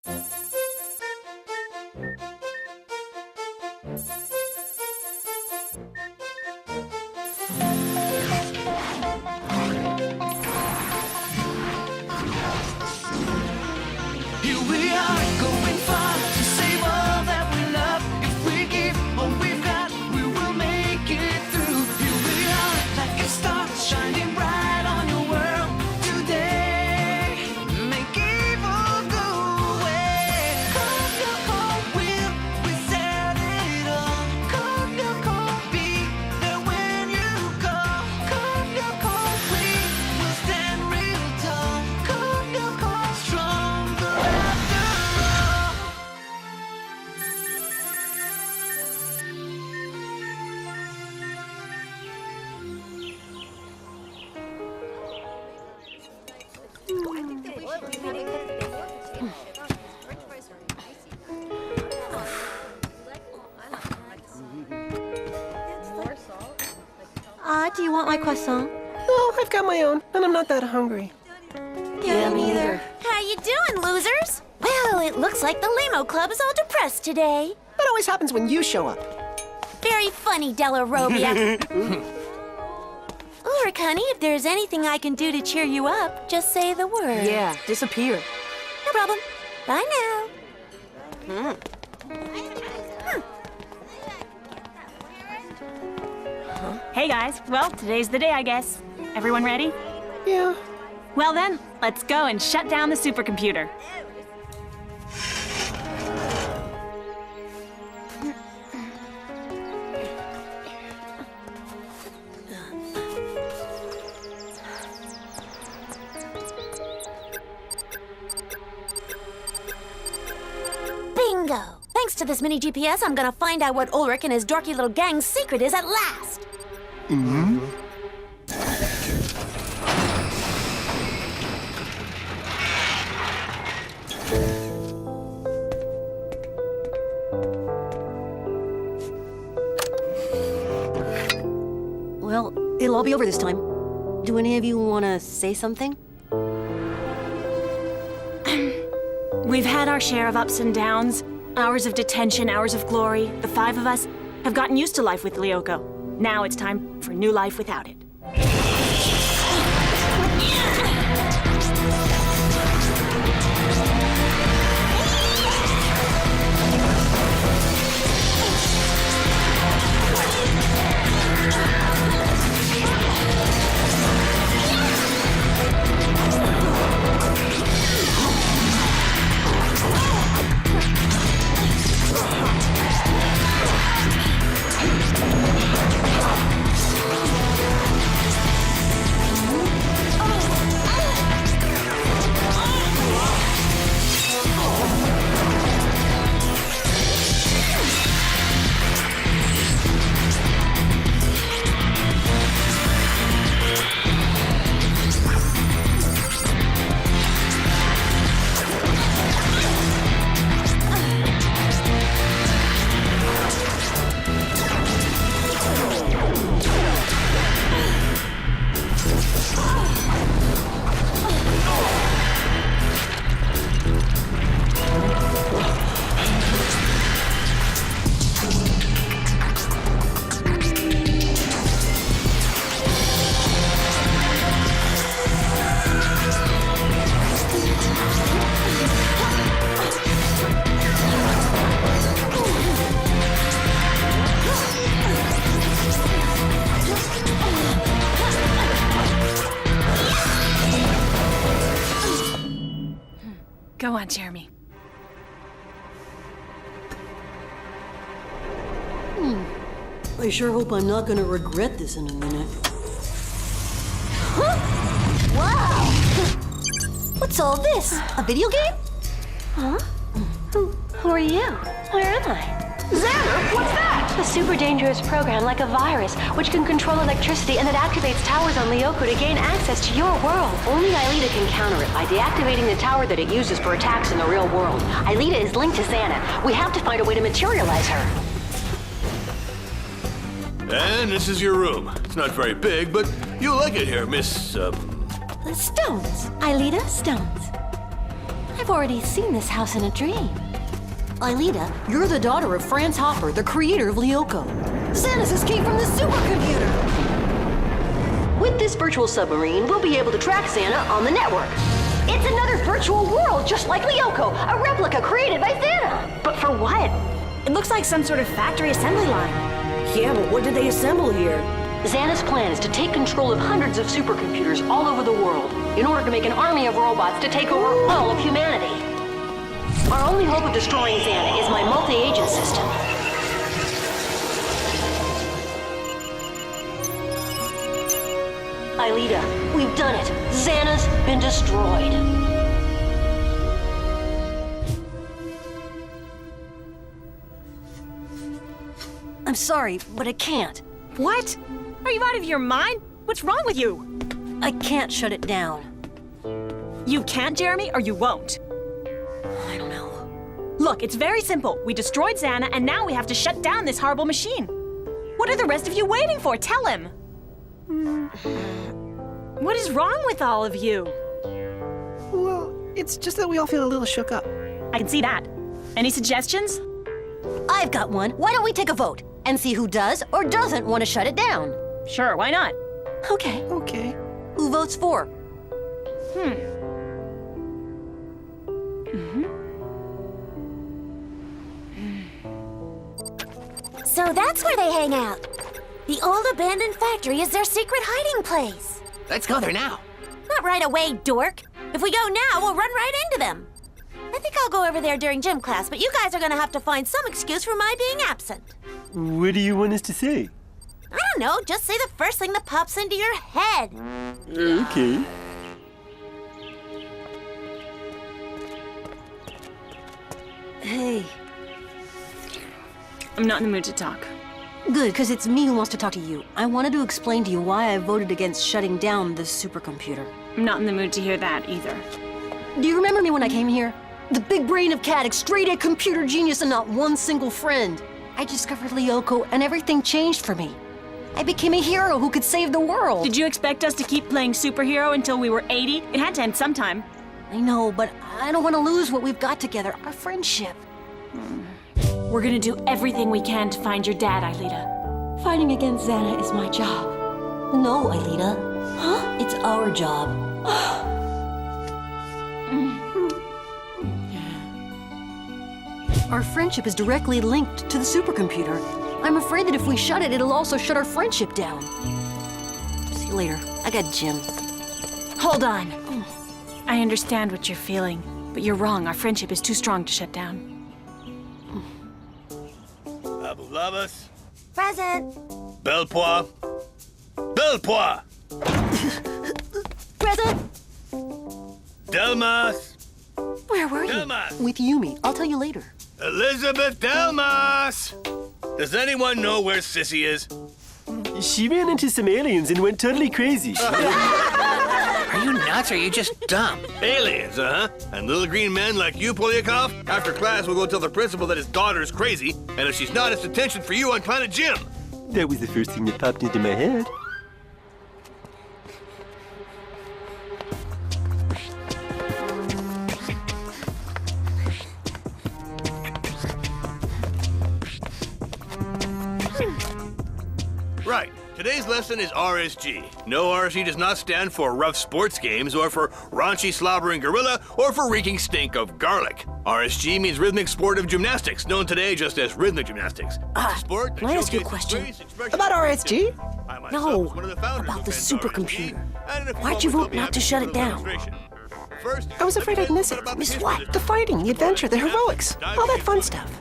Here we are, going far to save all that we love. If we give all we've got, we will make it through. Here we are, like a star, shining bright on your world today. Make evil go away. Come your call, we set it all. Come your call, be there when you call. Come your call, we will stand real tall. Come your call, stronger after all. Do you want my croissant? No, I've got my own, and I'm not that hungry. Yeah, me neither. How you doing, losers? Well, it looks like the Limo Club is all depressed today. That always happens when you show up. Very funny, Della Robia. Ulrich, honey, if there's anything I can do to cheer you up, just say the word. Yeah, disappear. No problem. Bye now. Hey guys, well, today's the day, I guess. Everyone ready? Yeah. Well then, let's go and shut down the supercomputer. Bingo! Thanks to this mini GPS, I'm gonna find out what Ulrich and his dorky little gang's secret is at last. Well, it'll all be over this time. Do any of you want to say something? We've had our share of ups and downs, hours of detention, hours of glory. The five of us have gotten used to life with Lyoko. Now it's time for new life without it. Go on, Jeremy. I sure hope I'm not going to regret this in a minute. Wow! What's all this? A video game? Huh? Who are you? Where am I? Xander, what's that? A super dangerous program like a virus, which can control electricity and that activates towers on Lyoko to gain access to your world. Only Aelita can counter it by deactivating the tower that it uses for attacks in the real world. Aelita is linked to Xana. We have to find a way to materialize her. And this is your room. It's not very big, but you'll like it here, Miss, Stones. Aelita Stones. I've already seen this house in a dream. Aelita, you're the daughter of Franz Hopper, the creator of Lyoko. Santa's escaped from the supercomputer! With this virtual submarine, we'll be able to track Santa on the network. It's another virtual world, just like Lyoko, a replica created by Santa. But for what? It looks like some sort of factory assembly line. Yeah, but what did they assemble here? Xana's plan is to take control of hundreds of supercomputers all over the world in order to make an army of robots to take over all of humanity. Our only hope of destroying Xana is my multi-agent system. Aelita, we've done it. Xana's been destroyed. I'm sorry, but I can't. What? Are you out of your mind? What's wrong with you? I can't shut it down. You can't, Jeremy, or you won't. I don't know. Look, it's very simple. We destroyed Xana, and now we have to shut down this horrible machine. What are the rest of you waiting for? Tell him. What is wrong with all of you? Well, it's just that we all feel a little shook up. I can see that. Any suggestions? I've got one. Why don't we take a vote and see who does or doesn't want to shut it down? Sure, why not? Okay. Okay. Who votes for? So that's where they hang out. The old abandoned factory is their secret hiding place. Let's go there now. Not right away, dork. If we go now, we'll run right into them. I think I'll go over there during gym class, but you guys are gonna have to find some excuse for my being absent. What do you want us to say? I don't know, just say the first thing that pops into your head. Okay. Hey. I'm not in the mood to talk. Good, because it's me who wants to talk to you. I wanted to explain to you why I voted against shutting down this supercomputer. I'm not in the mood to hear that either. Do you remember me when I came here? The big brain of Caddick, straight-A computer genius and not one single friend. I discovered Lyoko and everything changed for me. I became a hero who could save the world. Did you expect us to keep playing superhero until we were 80? It had to end sometime. I know, but I don't want to lose what we've got together, our friendship. We're gonna do everything we can to find your dad, Aelita. Fighting against Xana is my job. No, Aelita. Huh? It's our job. Our friendship is directly linked to the supercomputer. I'm afraid that if we shut it, it'll also shut our friendship down. See you later. I got gym. Hold on. I understand what you're feeling, but you're wrong. Our friendship is too strong to shut down. Abulabas, Present. Belpois, Belpois, Present! Delmas, Where were you? Delmas, With Yumi. I'll tell you later. Elizabeth Delmas. Does anyone know where Sissy is? She ran into some aliens and went totally crazy. Are you nuts or are you just dumb? Aliens, huh? And little green men like you, Polyakov? After class, we'll go tell the principal that his daughter is crazy, and if she's not, it's detention for you on Planet Gym. That was the first thing that popped into my head. Right. Today's lesson is RSG. No, RSG does not stand for rough sports games, or for raunchy slobbering gorilla, or for reeking stink of garlic. RSG means rhythmic sportive gymnastics, known today just as rhythmic gymnastics. Sport can I ask you a question? About RSG? No, about the supercomputer. Why'd you vote not to shut it down? I was afraid I'd miss it. Miss what? The fighting, the adventure, the heroics, all that fun stuff.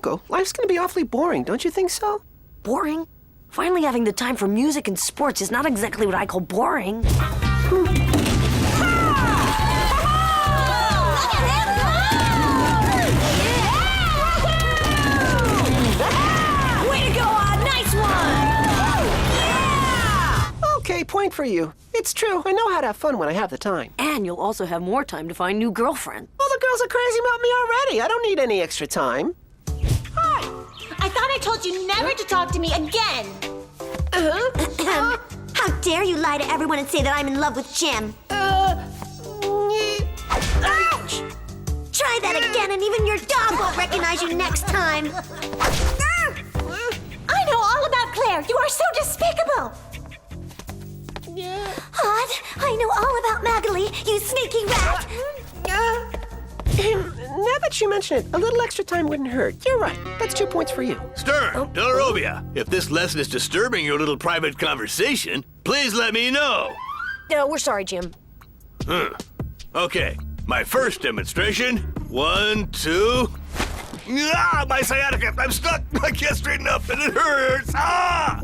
Lyoko, life's gonna be awfully boring, don't you think so? Boring? Finally having the time for music and sports is not exactly what I call boring. Way to go, Odd! Nice one! Okay, point for you. It's true, I know how to have fun when I have the time. And you'll also have more time to find new girlfriends. Well, the girls are crazy about me already. I don't need any extra time. I thought I told you never to talk to me again. How dare you lie to everyone and say that I'm in love with Jim? Ouch! Try that again and even your dog won't recognize you next time. I know all about Claire. You are so despicable. Odd, I know all about Magali, you sneaky rat. Now that you mention it, a little extra time wouldn't hurt. You're right. That's 2 points for you. Stern, Delarovia, if this lesson is disturbing your little private conversation, please let me know. We're sorry, Jim. Okay, my first demonstration. 1, 2. Ah, my sciatica! I'm stuck! I can't straighten up and it hurts! Ah!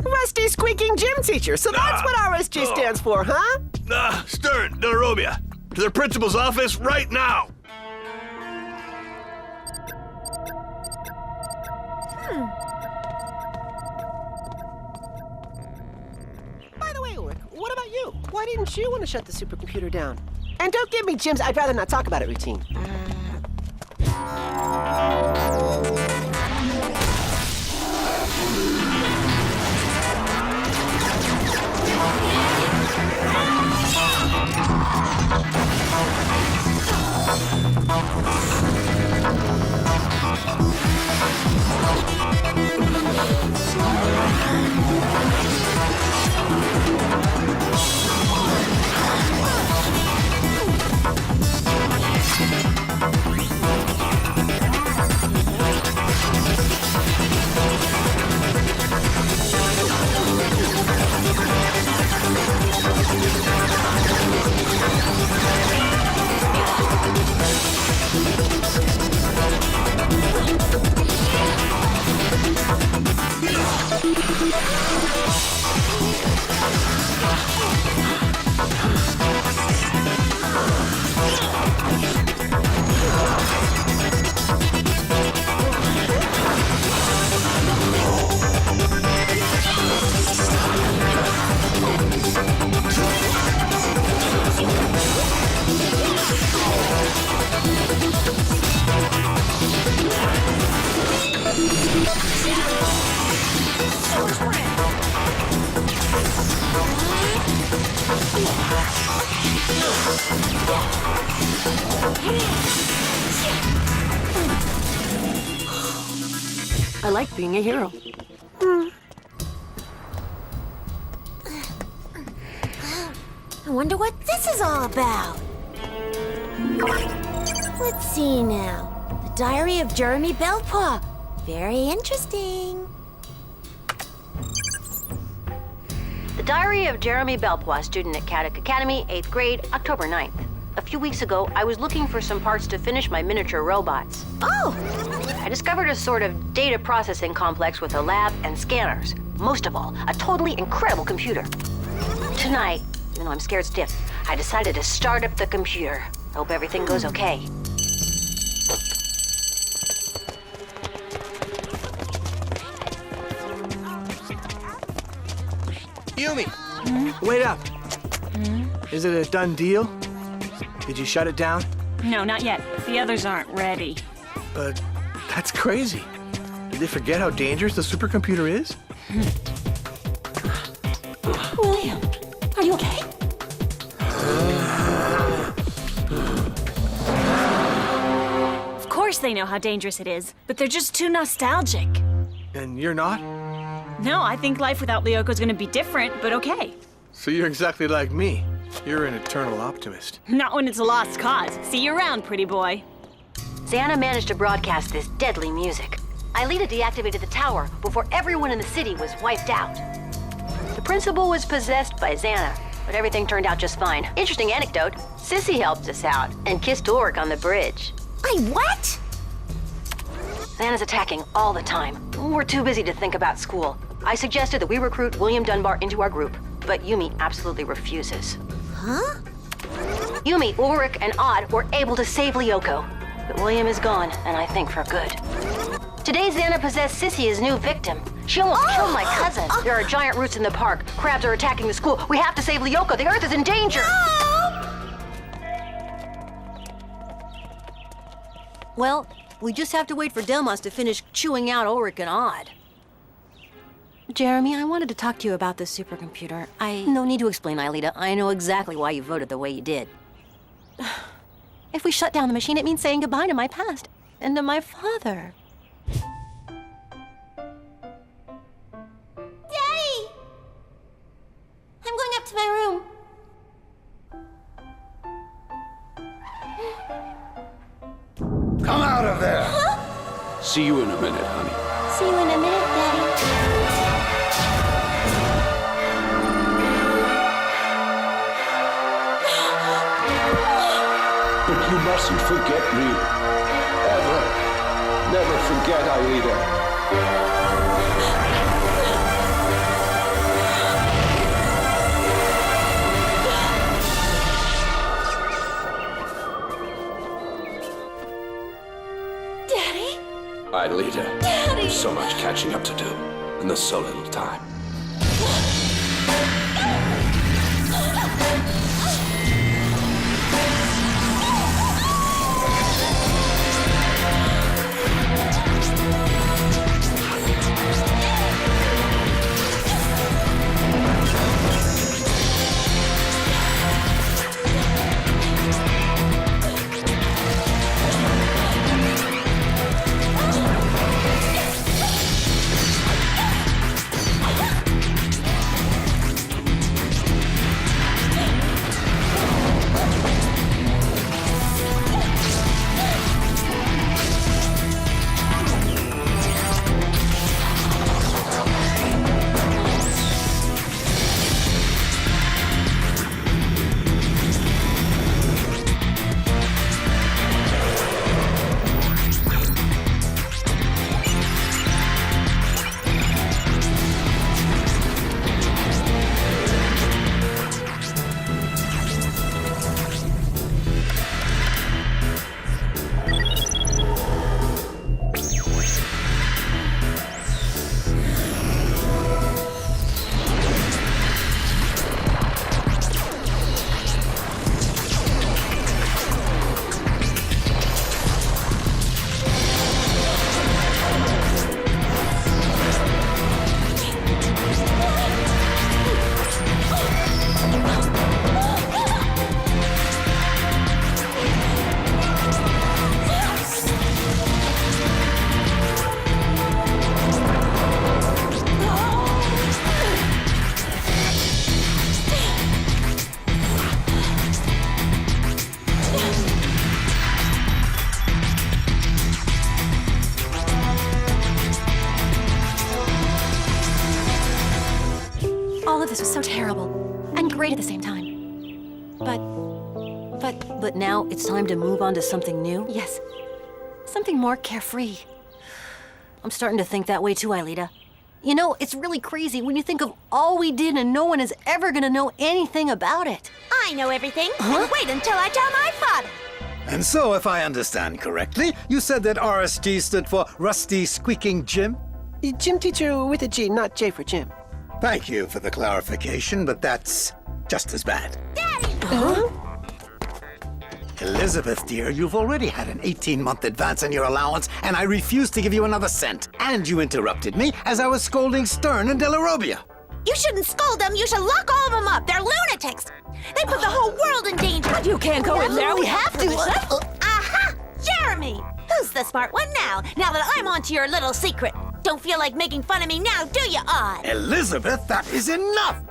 Rusty squeaking gym teacher. So that's what RSG stands for, huh? Stern, Delarovia, to the principal's office right now! By the way, Ulrich, what about you? Why didn't you want to shut the supercomputer down? And don't give me Jim's I'd rather not talk about it routine. I like being a hero. I wonder what this is all about. Let's see now. The Diary of Jeremy Belpaw. Very interesting. The Diary of Jeremy Belpois, student at Caddick Academy, 8th grade, October 9th. A few weeks ago, I was looking for some parts to finish my miniature robots. Oh! I discovered a sort of data processing complex with a lab and scanners. Most of all, a totally incredible computer. Tonight, even though I'm scared stiff, I decided to start up the computer. I hope everything goes okay. Yumi! Wait up! Is it a done deal? Did you shut it down? No, not yet. The others aren't ready. But that's crazy. Did they forget how dangerous the supercomputer is? William, are you okay? Of course they know how dangerous it is, but they're just too nostalgic. And you're not? No, I think life without Lyoko's gonna be different, but okay. So you're exactly like me. You're an eternal optimist. Not when it's a lost cause. See you around, pretty boy. Xana managed to broadcast this deadly music. Aelita deactivated the tower before everyone in the city was wiped out. The principal was possessed by Xana, but everything turned out just fine. Interesting anecdote, Sissy helped us out and kissed Ulrich on the bridge. What? Xana's attacking all the time. We're too busy to think about school. I suggested that we recruit William Dunbar into our group, but Yumi absolutely refuses. Huh? Yumi, Ulrich, and Odd were able to save Lyoko, but William is gone, and I think for good. Today, Xana possessed Sissy as new victim. She almost killed my cousin. There are giant roots in the park. Crabs are attacking the school. We have to save Lyoko. The Earth is in danger. Well, we just have to wait for Delmas to finish chewing out Ulrich and Odd. Jeremy, I wanted to talk to you about this supercomputer. No need to explain, Aelita. I know exactly why you voted the way you did. If we shut down the machine, it means saying goodbye to my past and to my father. Daddy! I'm going up to my room. Come out of there! Huh? See you in a minute, honey. See you in a minute, Daddy. But you mustn't forget me. Ever. Never forget, Aida. Daddy? Aida. Daddy! There's so much catching up to do, and there's so little time. All of this was so terrible and great at the same time. But now it's time to move on to something new? Yes. Something more carefree. I'm starting to think that way too, Aelita. You know, it's really crazy when you think of all we did and no one is ever gonna know anything about it. I know everything. And wait until I tell my father. And so, if I understand correctly, you said that RSG stood for Rusty Squeaking Jim? Gym teacher with a G, not J for Jim. Thank you for the clarification, but that's just as bad. Daddy! Huh? Elizabeth, dear, you've already had an 18-month advance in your allowance, and I refuse to give you another cent. And you interrupted me as I was scolding Stern and De La Robia. You shouldn't scold them. You should lock all of them up. They're lunatics. They put the whole world in danger. But you can't go in there. We have to. Aha! Jeremy! Who's the smart one now? Now that I'm onto your little secret. Don't feel like making fun of me now, do you, Odd? Elizabeth, that is enough!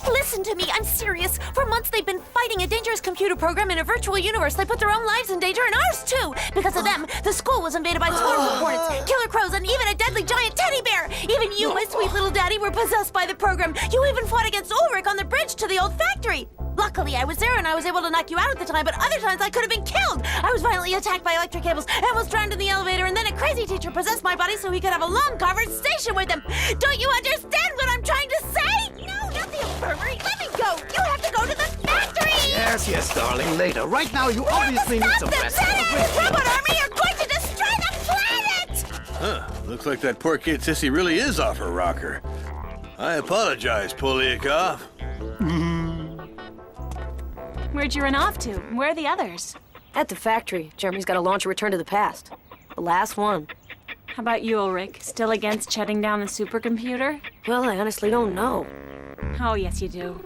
Listen to me, I'm serious. For months they've been fighting a dangerous computer program in a virtual universe. They put their own lives in danger and ours too. Because of them, the school was invaded by swarms of hornets, killer crows, and even a deadly giant teddy bear. Even you, my sweet little daddy, were possessed by the program. You even fought against Ulrich on the bridge to the old factory. Luckily, I was there and I was able to knock you out at the time, but other times I could have been killed. I was violently attacked by electric cables and was drowned in the elevator, and then a crazy teacher possessed my body so he could have a long conversation with him. Don't you understand what I'm trying to say? No, not the infirmary. Let me go. You have to go to the factory. Yes, darling, later. Right now, you obviously need some rest. The robot army are going to destroy the planet! Huh. Looks like that poor kid Sissy really is off her rocker. I apologize, Polyakov. Where'd you run off to? Where are the others? At the factory, Jeremy's got to launch a return to the past. The last one. How about you, Ulrich? Still against shutting down the supercomputer? Well, I honestly don't know. Oh, yes, you do.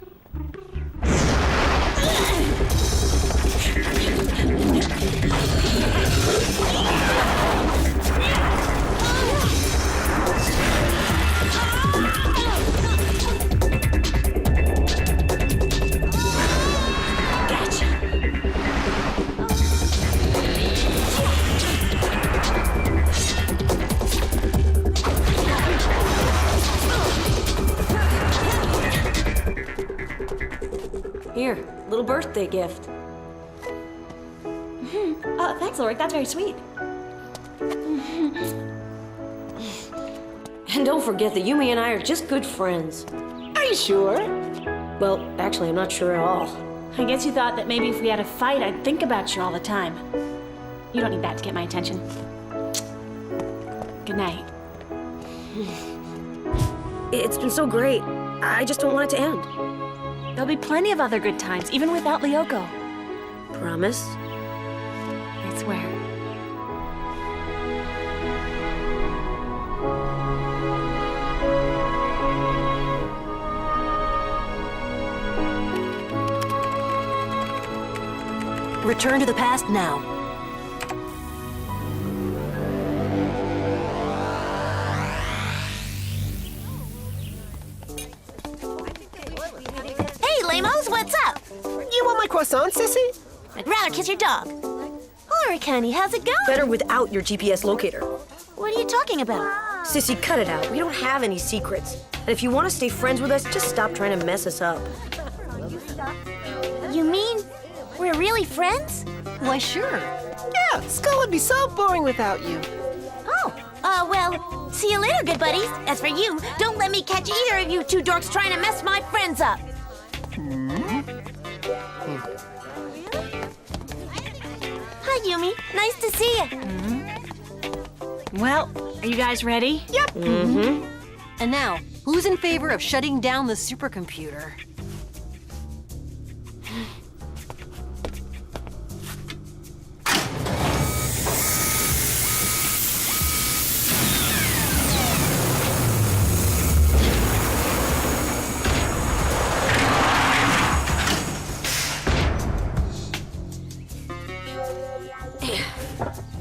Here, little birthday gift. Oh, thanks, Ulrich. That's very sweet. And don't forget that Yumi and I are just good friends. Are you sure? Well, actually, I'm not sure at all. I guess you thought that maybe if we had a fight, I'd think about you all the time. You don't need that to get my attention. Good night. It's been so great. I just don't want it to end. There'll be plenty of other good times, even without Lyoko. Promise? I swear. Return to the past now. Hey, lamos, what's up? You want my croissant, Sissy? I'd rather kiss your dog. Ulrich, honey, how's it going? Better without your GPS locator. What are you talking about? Sissy, cut it out. We don't have any secrets. And if you want to stay friends with us, just stop trying to mess us up. You mean we're really friends? Why, sure. Yeah, school would be so boring without you. Oh, well, see you later, good buddies. As for you, don't let me catch either of you two dorks trying to mess my friends up. Hi, Yumi. Nice to see you. Well, are you guys ready? Yep. And now, who's in favor of shutting down the supercomputer?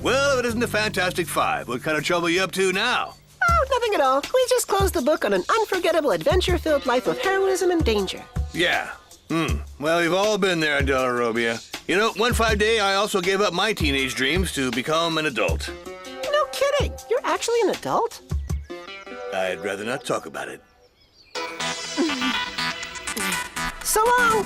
Well, if it isn't the Fantastic Five, what kind of trouble are you up to now? Oh, nothing at all. We just closed the book on an unforgettable adventure-filled life of heroism and danger. Yeah. Well, we've all been there, Della Robbia. You know, one fine day I also gave up my teenage dreams to become an adult. No kidding. You're actually an adult? I'd rather not talk about it. So long.